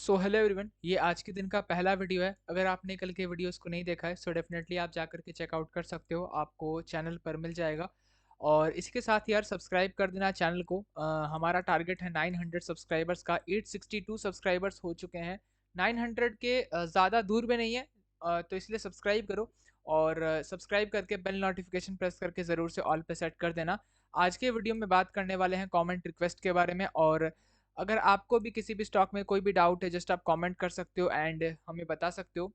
So hello everyone, ये आज के दिन का पहला वीडियो है। अगर आपने कल के वीडियोस को नहीं देखा है सो डेफिनेटली आप जा करके चेकआउट कर सकते हो, आपको चैनल पर मिल जाएगा। और इसके साथ यार सब्सक्राइब कर देना चैनल को। हमारा टारगेट है 900 सब्सक्राइबर्स का। 862 सब्सक्राइबर्स हो चुके हैं। 900 के ज़्यादा दूर में नहीं है। तो इसलिए सब्सक्राइब करो। और सब्सक्राइब करके बेल नोटिफिकेशन प्रेस करके ज़रूर से ऑल पे सेट कर देना। आज के वीडियो में बात करने वाले हैं कमेंट रिक्वेस्ट के बारे में। और अगर आपको भी किसी भी स्टॉक में कोई भी डाउट है, जस्ट आप कमेंट कर सकते हो एंड हमें बता सकते हो।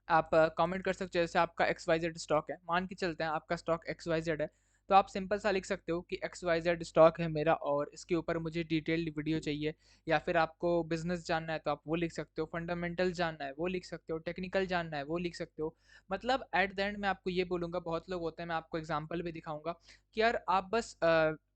आप कमेंट कर सकते हो। जैसे आपका एक्स वाई जेड स्टॉक है, मान के चलते हैं आपका स्टॉक एक्स वाई जेड है, तो आप सिंपल सा लिख सकते हो कि एक्स वाई जेड स्टॉक है मेरा और इसके ऊपर मुझे डिटेल्ड वीडियो चाहिए। या फिर आपको बिजनेस जानना है तो आप वो लिख सकते हो, फंडामेंटल जानना है वो लिख सकते हो, टेक्निकल जानना है वो लिख सकते हो। मतलब एट द एंड मैं आपको ये बोलूँगा, बहुत लोग होते हैं, मैं आपको एग्जाम्पल भी दिखाऊंगा कि यार आप बस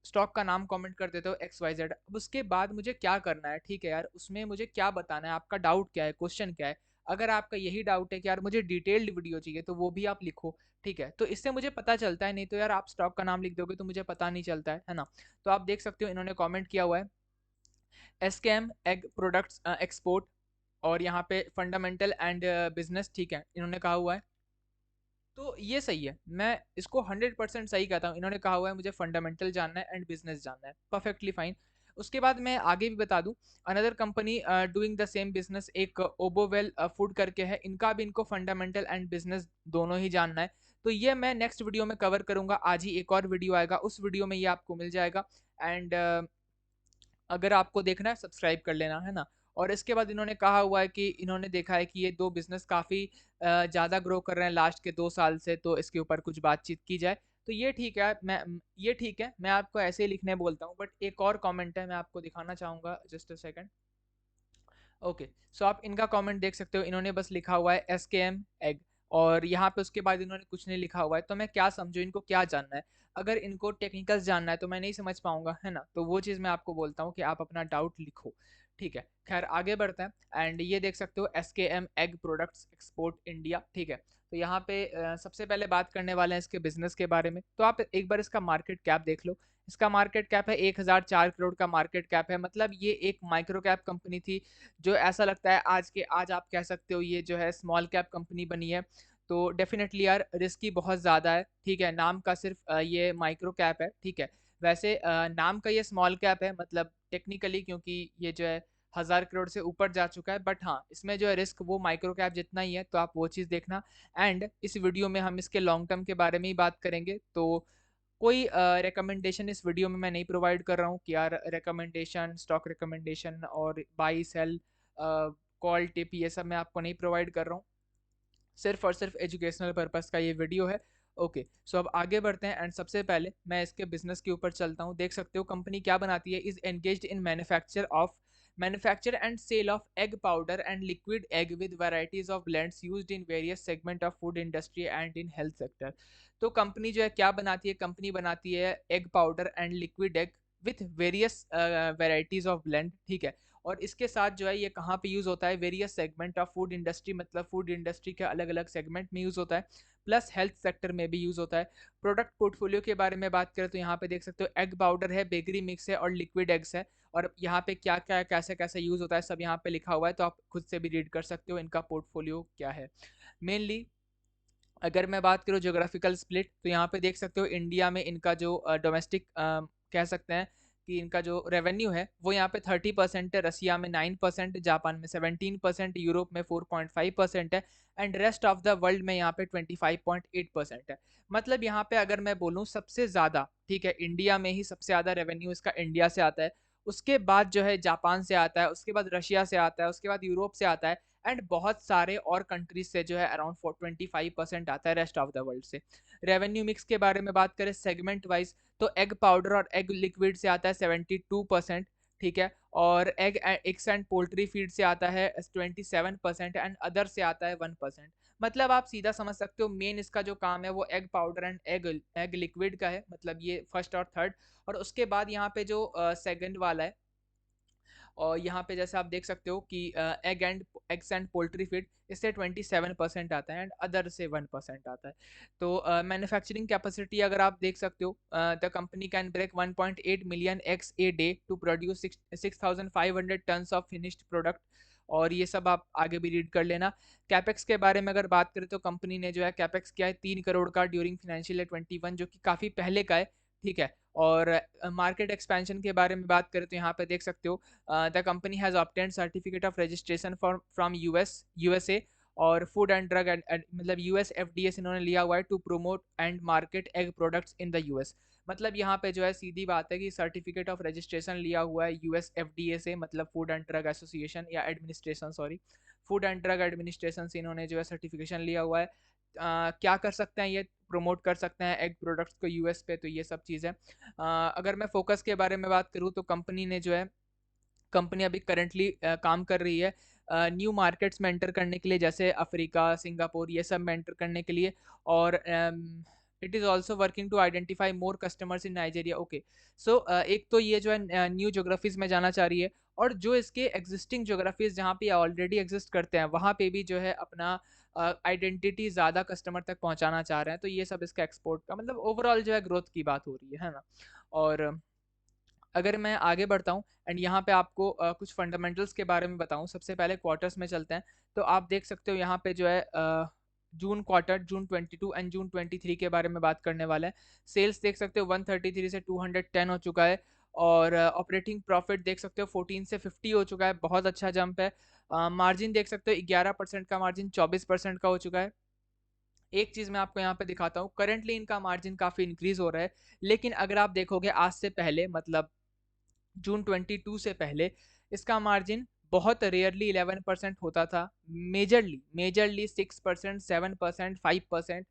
स्टॉक का नाम कमेंट कर देते हो एक्स वाई जेड, अब उसके बाद मुझे क्या करना है, ठीक है यार, उसमें मुझे क्या बताना है, आपका डाउट क्या है, क्वेश्चन क्या है। अगर आपका यही डाउट है कि यार मुझे डिटेल्ड वीडियो चाहिए तो वो भी आप लिखो। ठीक है, तो इससे मुझे पता चलता है, नहीं तो यार आप स्टॉक का नाम लिख दोगे तो मुझे पता नहीं चलता है ना। तो आप देख सकते हो इन्होंने कमेंट किया हुआ है एसकेएम एग प्रोडक्ट्स एक्सपोर्ट, और यहाँ पे फंडामेंटल एंड बिजनेस, ठीक है, इन्होंने कहा हुआ है। तो ये सही है, मैं इसको 100% सही कहता हूँ। इन्होंने कहा हुआ है मुझे फंडामेंटल जानना है एंड बिजनेस जानना है, परफेक्टली फाइन। उसके बाद मैं आगे भी बता दूं, another company doing the same business, एक ओबोवेल फूड करके है, इनका भी इनको फंडामेंटल एंड बिजनेस दोनों ही जानना है। तो ये मैं नेक्स्ट वीडियो में कवर करूंगा। आज ही एक और वीडियो आएगा, उस वीडियो में ये आपको मिल जाएगा। एंड अगर आपको देखना है सब्सक्राइब कर लेना, है ना। और इसके बाद इन्होंने कहा हुआ है कि इन्होंने देखा है कि ये दो बिजनेस काफ़ी ज़्यादा ग्रो कर रहे हैं लास्ट के 2 साल से, तो इसके ऊपर कुछ बातचीत की जाए। तो ये ठीक है, ये ठीक है, मैं आपको ऐसे ही लिखने बोलता हूँ। बट एक और कमेंट है, मैं आपको दिखाना चाहूँगा, जस्ट अ सेकंड। ओके, सो आप इनका कमेंट देख सकते हो, इन्होंने बस लिखा हुआ है एस के एम एग। और यहाँ पे उसके बाद इन्होंने कुछ नहीं लिखा हुआ है, तो मैं क्या समझूं इनको क्या जानना है। अगर इनको टेक्निकल्स जानना है तो मैं नहीं समझ पाऊंगा, है ना। तो वो चीज़ मैं आपको बोलता हूँ कि आप अपना डाउट लिखो। ठीक है, खैर आगे बढ़ते हैं। एंड ये देख सकते हो S K M egg products export India, ठीक है। तो यहाँ पे सबसे पहले बात करने वाले हैं इसके बिजनेस के बारे में। तो आप एक बार इसका मार्केट कैप देख लो। इसका मार्केट कैप है 1004 करोड़ का मार्केट कैप है। मतलब ये एक माइक्रो कैप कंपनी थी, जो ऐसा लगता है आज आप कह सकते हो ये जो है स्मॉल कैप कंपनी बनी है। तो डेफिनेटली यार रिस्की बहुत ज़्यादा है, ठीक है। नाम का सिर्फ ये माइक्रो कैप है, ठीक है। वैसे नाम का ये स्मॉल कैप है, मतलब टेक्निकली, क्योंकि ये जो है 1000 करोड़ से ऊपर जा चुका है। बट हाँ, इसमें जो है रिस्क वो माइक्रो कैप जितना ही है, तो आप वो चीज़ देखना। एंड इस वीडियो में हम इसके लॉन्ग टर्म के बारे में ही बात करेंगे। तो कोई रिकमेंडेशन इस वीडियो में मैं नहीं प्रोवाइड कर रहा हूँ कि यार रिकमेंडेशन, स्टॉक रिकमेंडेशन और बाई सेल कॉल टिप, ये सब मैं आपको नहीं प्रोवाइड कर रहा हूँ। सिर्फ और सिर्फ एजुकेशनल पर्पस का ये वीडियो है। ओके, सो अब आगे बढ़ते हैं। एंड सबसे पहले मैं इसके बिजनेस के ऊपर चलता हूँ। देख सकते हो कंपनी क्या बनाती है, is engaged in manufacture and sale of egg powder and liquid egg with varieties of blends used in various segment of food industry and in health sector. तो कंपनी जो है क्या बनाती है, कंपनी बनाती है egg powder and liquid egg with various varieties of blend, ठीक है। और इसके साथ जो है ये कहाँ पे यूज़ होता है, various segment of food industry, मतलब फूड इंडस्ट्री के अलग अलग सेगमेंट में यूज़ होता है, प्लस हेल्थ सेक्टर में भी यूज़ होता है। प्रोडक्ट पोर्टफोलियो के बारे में बात करें तो यहाँ पे देख सकते हो एग पाउडर है, बेकरी मिक्स है और लिक्विड एग्स है। और यहाँ पे क्या क्या कैसे कैसे यूज़ होता है सब यहाँ पे लिखा हुआ है, तो आप खुद से भी रीड कर सकते हो इनका पोर्टफोलियो क्या है मेनली। अगर मैं बात करूँ जोग्राफिकल स्प्लिट, तो यहाँ पे देख सकते हो इंडिया में इनका जो डोमेस्टिक कह सकते हैं कि इनका जो रेवेन्यू है वो यहाँ पे 30% है, रसिया में 9%, जापान में 17%, यूरोप में 4.5% है, and rest of the world में यहाँ पे 25.8% है। मतलब यहाँ पे अगर मैं बोलूँ सबसे ज़्यादा, ठीक है, इंडिया में ही सबसे ज़्यादा रेवेन्यू इसका इंडिया से आता है। उसके बाद जो है जापान से आता है, उसके बाद रशिया से आता है, उसके बाद यूरोप से आता है, एंड बहुत सारे और कंट्रीज से जो है अराउंड 25% आता है रेस्ट ऑफ द वर्ल्ड से। रेवेन्यू मिक्स के बारे में बात करें सेगमेंट वाइज, तो एग पाउडर और एग लिक्विड से आता है 72%, ठीक है। और egg eggs and poultry feed से आता है 27%, एंड अदर से आता है 1%। मतलब आप सीधा समझ सकते हो मेन इसका जो काम है वो egg powder and egg egg liquid का है, मतलब ये फर्स्ट और थर्ड। और उसके बाद यहाँ पे जो सेकंड वाला है, और यहाँ पे जैसे आप देख सकते हो कि एग्स एंड पोल्ट्री फीड, इससे 27% आता है, एंड अदर से 1% आता है। तो मैन्युफैक्चरिंग कैपेसिटी अगर आप देख सकते हो, the company can break 1.8 million eggs a day to produce 6,500 tons of finished product. और ये सब आप आगे भी रीड कर लेना। कैपेक्स के बारे में अगर बात करें तो कंपनी ने जो है कैपेक्स किया है 3 करोड़ का ड्यूरिंग फाइनेंशियल ईयर 21, जो कि काफ़ी पहले का है, ठीक है। और मार्केट एक्सपेंशन के बारे में बात करें तो यहाँ पे देख सकते हो the company has obtained certificate of registration from USA, और फूड एंड ड्रग मतलब यूएस एफडीए से इन्होंने लिया हुआ है to promote and market egg products in the US. मतलब यहाँ पे जो है सीधी बात है कि सर्टिफिकेट ऑफ रजिस्ट्रेशन लिया हुआ है यूएस एफडीए से, मतलब फूड एंड ड्रग एसोसिएशन या administration, sorry, food and drug administration से इन्होंने जो है सर्टिफिकेशन लिया हुआ है। क्या कर सकते हैं ये, प्रमोट कर सकते हैं एग प्रोडक्ट्स को यूएस पे, तो ये सब चीज़ है। अगर मैं फोकस के बारे में बात करूँ तो कंपनी ने जो है, कंपनी अभी करंटली काम कर रही है न्यू मार्केट्स में एंटर करने के लिए, जैसे अफ्रीका, सिंगापुर, ये सब में एंटर करने के लिए। और it is also working to identify more customers in Nigeria. Okay, so एक तो ये जो है न्यू जोग्राफीज में जाना चाह रही है, और जो इसके एग्जिस्टिंग जोग्राफीज जहाँ पे ऑलरेडी एग्जिस्ट करते हैं वहाँ पे भी जो है अपना आइडेंटिटी ज़्यादा कस्टमर तक पहुँचाना चाह रहे हैं। तो ये सब इसका एक्सपोर्ट का मतलब ओवरऑल जो है ग्रोथ की बात हो रही है ना। और अगर मैं आगे बढ़ता हूँ एंड यहाँ पे आपको कुछ फंडामेंटल्स के बारे में बताऊँ, सबसे पहले क्वार्टर्स में चलते हैं। तो आप देख सकते हो यहाँ पे जो है जून क्वार्टर, जून 22 एंड जून 23 के बारे में बात करने वाले हैं। सेल्स देख सकते हो 133 से 210 हो चुका है, और ऑपरेटिंग प्रॉफिट देख सकते हो 14 से 50 हो चुका है, बहुत अच्छा जंप है। मार्जिन देख सकते हो 11% का मार्जिन 24% का हो चुका है। एक चीज मैं आपको यहाँ पे दिखाता हूँ, करंटली इनका मार्जिन काफी इंक्रीज हो रहा है, लेकिन अगर आप देखोगे आज से पहले, मतलब जून 22 से पहले, इसका मार्जिन बहुत रेयरली 11% होता था। मेजरली मेजरली 6%, 7%, 5%,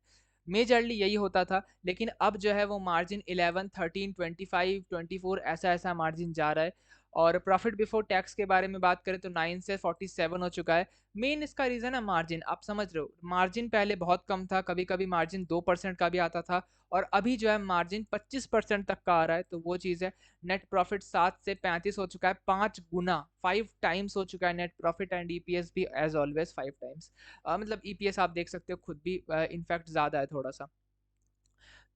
मेजरली यही होता था। लेकिन अब जो है वो मार्जिन 11, 13, 25, 24 ऐसा ऐसा मार्जिन जा रहा है। और प्रॉफिट बिफोर टैक्स के बारे में बात करें तो 9 से 47 हो चुका है। मेन इसका रीज़न है मार्जिन, आप समझ रहे हो, मार्जिन पहले बहुत कम था, कभी कभी मार्जिन 2% का भी आता था, और अभी जो है मार्जिन 25% तक का आ रहा है, तो वो चीज़ है। नेट प्रॉफिट 7 से 35 हो चुका है, 5 गुना, 5 टाइम्स हो चुका है नेट प्रॉफिट, एंड ईपीएस भी एज ऑलवेज 5 टाइम्स। मतलब ईपीएस आप देख सकते हो खुद भी इनफैक्ट ज़्यादा है थोड़ा सा।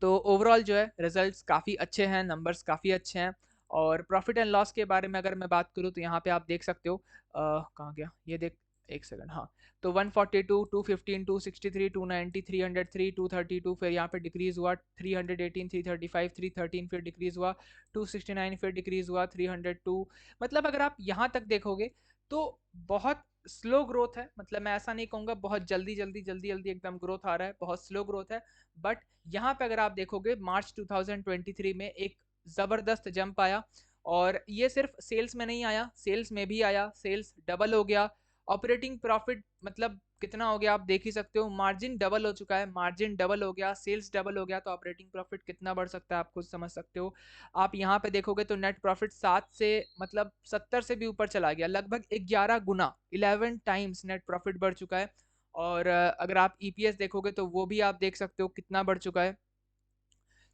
तो ओवरऑल जो है रिजल्ट्स काफ़ी अच्छे हैं, नंबर्स काफ़ी अच्छे हैं। और प्रॉफिट एंड लॉस के बारे में अगर मैं बात करूँ तो यहाँ पे आप देख सकते हो कहाँ गया ये, देख, एक सेकंड, हाँ। तो 142, 215, 263, 290, 303, 232, फिर यहाँ पे डिक्रीज हुआ 318, 335, 313, फिर डिक्रीज हुआ 269, फिर डिक्रीज हुआ 302। मतलब अगर आप यहाँ तक देखोगे तो बहुत स्लो ग्रोथ है। मतलब मैं ऐसा नहीं कहूँगा बहुत जल्दी जल्दी जल्दी जल्दी एकदम ग्रोथ आ रहा है, बहुत स्लो ग्रोथ है। बट यहाँ पे अगर आप देखोगे मार्च 2023 में एक ज़बरदस्त जंप आया, और ये सिर्फ सेल्स में नहीं आया, सेल्स में भी आया, सेल्स डबल हो गया। ऑपरेटिंग प्रॉफिट मतलब कितना हो गया आप देख ही सकते हो, मार्जिन डबल हो चुका है, मार्जिन डबल हो गया, सेल्स डबल हो गया, तो ऑपरेटिंग प्रॉफिट कितना बढ़ सकता है आप खुद समझ सकते हो। आप यहाँ पे देखोगे तो नेट प्रॉफिट 7 से मतलब 70 से भी ऊपर चला गया, लगभग 11 गुना, 11 टाइम्स नेट प्रॉफिट बढ़ चुका है। और अगर आप ईपीएस देखोगे तो वो भी आप देख सकते हो कितना बढ़ चुका है।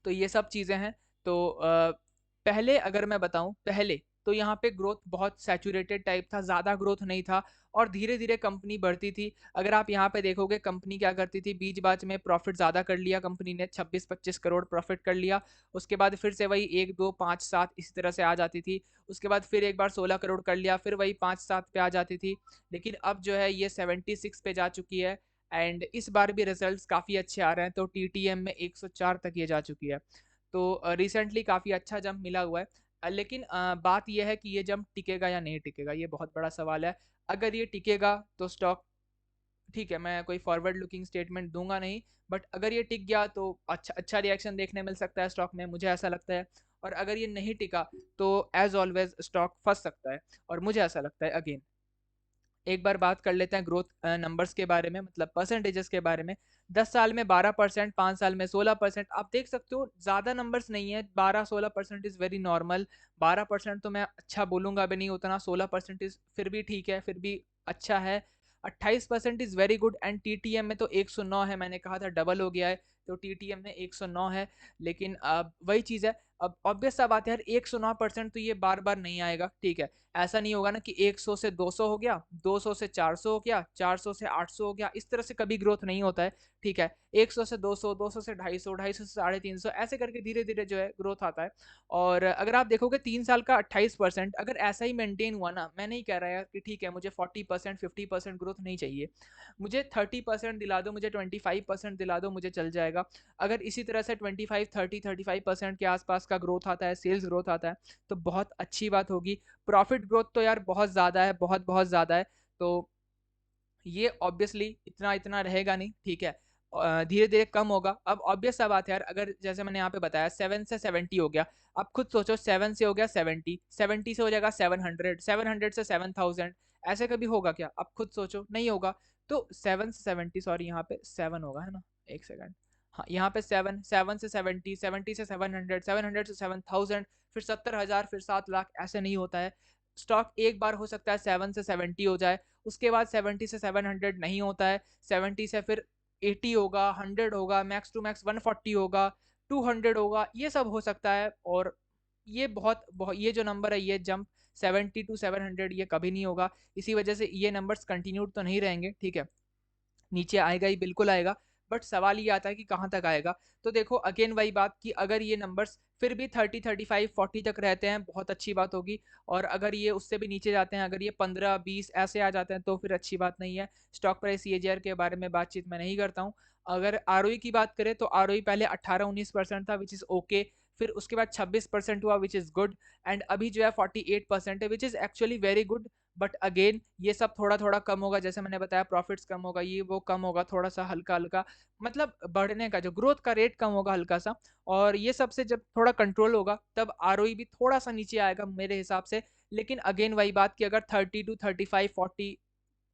तो ये सब चीज़ें हैं। तो पहले अगर मैं बताऊं, पहले तो यहाँ पे ग्रोथ बहुत सैचुरेटेड टाइप था, ज़्यादा ग्रोथ नहीं था, और धीरे धीरे कंपनी बढ़ती थी। अगर आप यहाँ पे देखोगे कंपनी क्या करती थी, बीच बाच में प्रॉफिट ज़्यादा कर लिया कंपनी ने, 26-25 करोड़ प्रॉफिट कर लिया, उसके बाद फिर से वही 1, 2, 5, 7 इसी तरह से आ जाती थी। उसके बाद फिर एक बार 16 करोड़ कर लिया, फिर वही 5-7 पे आ जाती थी। लेकिन अब जो है ये 76 पे जा चुकी है, एंड इस बार भी रिजल्ट्स काफ़ी अच्छे आ रहे हैं। तो टीटीएम में 104 तक ये जा चुकी है। तो रिसेंटली काफ़ी अच्छा जंप मिला हुआ है। लेकिन बात यह है कि ये जंप टिकेगा या नहीं टिकेगा, ये बहुत बड़ा सवाल है। अगर ये टिकेगा तो स्टॉक, ठीक है, मैं कोई फॉरवर्ड लुकिंग स्टेटमेंट दूंगा नहीं, बट अगर ये टिक गया तो अच्छा अच्छा रिएक्शन देखने मिल सकता है स्टॉक में, मुझे ऐसा लगता है। और अगर ये नहीं टिका तो एज ऑलवेज स्टॉक फंस सकता है, और मुझे ऐसा लगता है। अगेन एक बार बात कर लेते हैं ग्रोथ नंबर्स के बारे में, मतलब परसेंटेजेस के बारे में। 10 साल में 12%, 5 साल में 16%, आप देख सकते हो ज़्यादा नंबर्स नहीं है, 12-16% इज़ वेरी नॉर्मल। 12% तो मैं अच्छा बोलूँगा भी नहीं उतना, 16% इज़ फिर भी ठीक है, फिर भी अच्छा है। 28% is very good, and TTM में तो 109 है, मैंने कहा था डबल हो गया है, तो टीटीएम में 109 है। लेकिन अब वही चीज़ है, अब ऑब्वियस सा बात है यार, 109% तो ये बार बार नहीं आएगा, ठीक है। ऐसा नहीं होगा ना कि 100 से 200 हो गया, 200 से 400 हो गया, 400 से 800 हो गया, इस तरह से कभी ग्रोथ नहीं होता है, ठीक है। 100 से 200, 200 से 250, 250 से 350, ऐसे करके धीरे धीरे जो है ग्रोथ आता है। और अगर आप देखोगे 3 साल का 28%, अगर ऐसा ही मेंटेन हुआ ना, मैं नहीं कह रहा यार कि ठीक है मुझे 40% 50% ग्रोथ नहीं चाहिए, मुझे 30% दिला दो, मुझे 25% दिला दो, मुझे चल जाएगा। अगर इसी तरह से 25 30 35% के आसपास का ग्रोथ आता है, सेल्स ग्रोथ आता है, तो बहुत अच्छी बात होगी। प्रॉफिट ग्रोथ तो यार बहुत ज़्यादा है, बहुत बहुत ज़्यादा है। तो ये ऑब्वियसली इतना इतना रहेगा नहीं, ठीक है, धीरे धीरे कम होगा। अब ऑब्वियस सा बात है यार, अगर जैसे मैंने यहाँ पे बताया 7 से 70 हो गया, अब खुद सोचो 7 से हो गया 70, 70 से हो जाएगा 700, 700 से 7000, ऐसे कभी होगा क्या? अब खुद सोचो, नहीं होगा। तो 7 से 70, सॉरी यहाँ पे 7 होगा, है ना, एक सेकंड, हाँ यहाँ पे 7, 7 से 70, 70 से 700, 700 से 7000, फिर 70,000, फिर 7 लाख, ऐसे नहीं होता है। स्टॉक एक बार हो सकता है 7 से 70 हो जाए, उसके बाद 70 से 700 नहीं होता है, 70 से फिर 80 होगा, 100 होगा, मैक्स टू मैक्स 140 होगा, 200 होगा, ये सब हो सकता है। और ये बहुत बहुत ये जो नंबर है, ये जंप 70 to 700 ये कभी नहीं होगा। इसी वजह से ये नंबर्स कंटिन्यूड तो नहीं रहेंगे, ठीक है, नीचे आएगा ही, बिल्कुल आएगा, बट सवाल ये आता है कि कहाँ तक आएगा। तो देखो अगेन वही बात कि अगर ये नंबर्स फिर भी 30 35 40 तक रहते हैं, बहुत अच्छी बात होगी। और अगर ये उससे भी नीचे जाते हैं, अगर ये 15 20 ऐसे आ जाते हैं, तो फिर अच्छी बात नहीं है। स्टॉक प्राइस सीएजीआर के बारे में बातचीत मैं नहीं करता हूँ। अगर आरओई की बात करें तो आरओई पहले 18 19% था, विच इज़ ओके, फिर उसके बाद 26% हुआ, विच इज़ गुड, एंड अभी जो है 48% है, which is actually very good. But again ये सब थोड़ा थोड़ा कम होगा, जैसे मैंने बताया प्रॉफिट्स कम होगा, ये वो कम होगा थोड़ा सा, हल्का हल्का, मतलब बढ़ने का जो ग्रोथ का रेट कम होगा हल्का सा। और ये सबसे जब थोड़ा कंट्रोल होगा, तब आरओई भी थोड़ा सा नीचे आएगा मेरे हिसाब से। लेकिन अगेन वही बात कि अगर 30 to 35 40,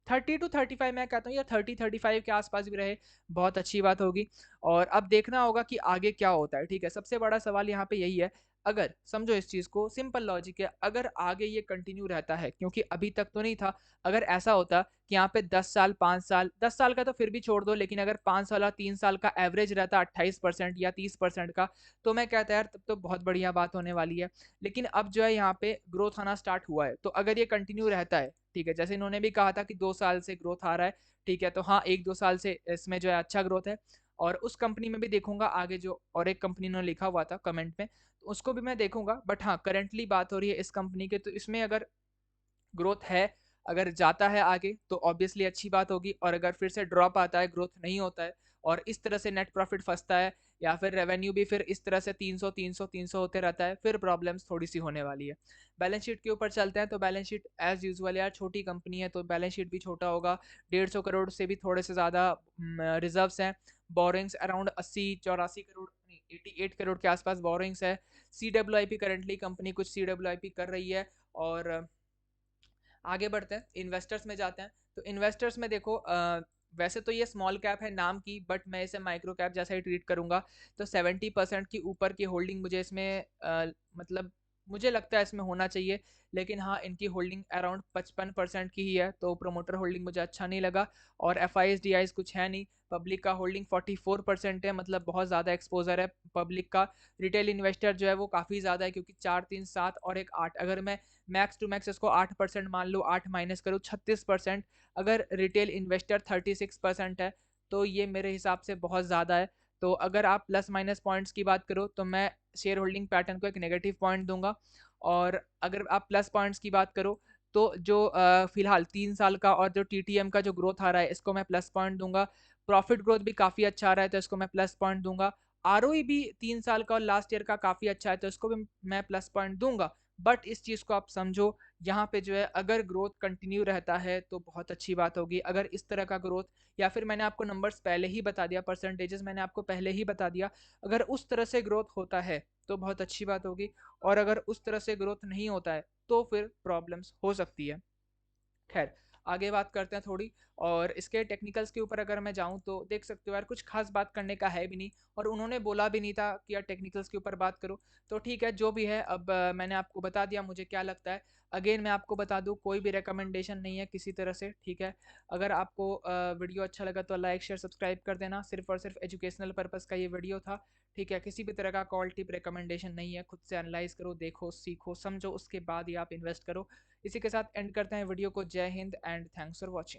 30 to 35 मैं कहता हूँ, या 30 35 के आसपास भी रहे, बहुत अच्छी बात होगी। और अब देखना होगा कि आगे क्या होता है, ठीक है, सबसे बड़ा सवाल यहाँ पे यही है। अगर समझो इस चीज को, सिंपल लॉजिक है, अगर आगे ये कंटिन्यू रहता है, क्योंकि अभी तक तो नहीं था, अगर ऐसा होता कि यहाँ पे 10 साल 5 साल, 10 साल का तो फिर भी छोड़ दो, लेकिन अगर 5 साल और 3 साल का एवरेज रहता 28% या 30% का, तो मैं कहता यार तब तो बहुत बढ़िया बात होने वाली है। लेकिन अब जो है यहाँ पे ग्रोथ आना स्टार्ट हुआ है, तो अगर ये कंटिन्यू रहता है, ठीक है, जैसे इन्होंने भी कहा था कि 2 साल से ग्रोथ आ रहा है, ठीक है, तो हाँ 1 2 साल से इसमें जो है अच्छा ग्रोथ है। और उस कंपनी में भी देखूंगा आगे, जो और एक कंपनी ने लिखा हुआ था कमेंट में, तो उसको भी मैं देखूंगा। बट हाँ करंटली बात हो रही है इस कंपनी के, तो इसमें अगर ग्रोथ है, अगर जाता है आगे, तो ऑब्वियसली अच्छी बात होगी। और अगर फिर से ड्रॉप आता है, ग्रोथ नहीं होता है, और इस तरह से नेट प्रॉफिट फंसता है, या फिर रेवेन्यू भी फिर इस तरह से 300 300 300 होते रहता है, फिर प्रॉब्लम्स थोड़ी सी होने वाली है। बैलेंस शीट के ऊपर चलते हैं, तो बैलेंस शीट एज यूजुअल यार, छोटी कंपनी है तो बैलेंस शीट भी छोटा होगा। 150 करोड़ से भी थोड़े से ज़्यादा रिजर्व्स हैं। बोरिंग्स अराउंड 80 84 करोड़, 88 करोड़ के आसपास बोरिंग्स है। C W I P currently company कुछ सी डब्ल्यू आई पी कर रही है। और आगे बढ़ते हैं, इन्वेस्टर्स में जाते हैं। तो इन्वेस्टर्स में देखो, वैसे तो ये स्मॉल कैप है नाम की, बट मैं इसे माइक्रो कैप जैसा ही ट्रीट करूंगा। तो 70% की ऊपर की होल्डिंग मुझे इसमें मतलब मुझे लगता है इसमें होना चाहिए। लेकिन हाँ इनकी होल्डिंग अराउंड 55% की ही है, तो प्रोमोटर होल्डिंग मुझे अच्छा नहीं लगा। और F I S D eyes कुछ है नहीं। पब्लिक का होल्डिंग 44% है, मतलब बहुत ज़्यादा एक्सपोजर है पब्लिक का। रिटेल इन्वेस्टर जो है वो काफ़ी ज़्यादा है, क्योंकि 4 3 7 और एक 8, अगर मैं मैक्स टू मैक्स इसको 8% मान लो, 8 माइनस करो 36%। अगर रिटेल इन्वेस्टर 36% है, तो ये मेरे हिसाब से बहुत ज़्यादा है। तो अगर आप प्लस माइनस पॉइंट्स की बात करो, तो मैं शेयर होल्डिंग पैटर्न को एक नेगेटिव पॉइंट दूंगा। और अगर आप प्लस पॉइंट्स की बात करो, तो जो फिलहाल 3 साल का और जो टीटीएम का जो ग्रोथ आ रहा है, इसको मैं प्लस पॉइंट दूंगा। प्रॉफिट ग्रोथ भी काफ़ी अच्छा आ रहा है, तो इसको मैं प्लस पॉइंट दूंगा। आरओई भी 3 साल का और लास्ट ईयर का काफ़ी अच्छा है, तो इसको भी मैं प्लस पॉइंट दूंगा। बट इस चीज़ को आप समझो, यहाँ पे जो है अगर ग्रोथ कंटिन्यू रहता है तो बहुत अच्छी बात होगी। अगर इस तरह का ग्रोथ, या फिर मैंने आपको नंबर्स पहले ही बता दिया, परसेंटेजेस मैंने आपको पहले ही बता दिया, अगर उस तरह से ग्रोथ होता है तो बहुत अच्छी बात होगी। और अगर उस तरह से ग्रोथ नहीं होता है, तो फिर प्रॉब्लम्स हो सकती है। खैर, आगे बात करते हैं थोड़ी। और इसके टेक्निकल्स के ऊपर अगर मैं जाऊं, तो देख सकते हो यार कुछ खास बात करने का है भी नहीं, और उन्होंने बोला भी नहीं था कि यार टेक्निकल्स के ऊपर बात करो। तो ठीक है, जो भी है, अब मैंने आपको बता दिया मुझे क्या लगता है। अगेन मैं आपको बता दूं, कोई भी रिकमेंडेशन नहीं है किसी तरह से, ठीक है। अगर आपको वीडियो अच्छा लगा तो लाइक शेयर सब्सक्राइब कर देना, सिर्फ और सिर्फ एजुकेशनल पर्पज़ का ये वीडियो था, ठीक है। किसी भी तरह का कॉल टिप रिकमेंडेशन नहीं है, खुद से एनालाइज करो, देखो, सीखो, समझो, उसके बाद ही आप इन्वेस्ट करो। इसी के साथ एंड करते हैं वीडियो को। जय Hind and thanks for watching.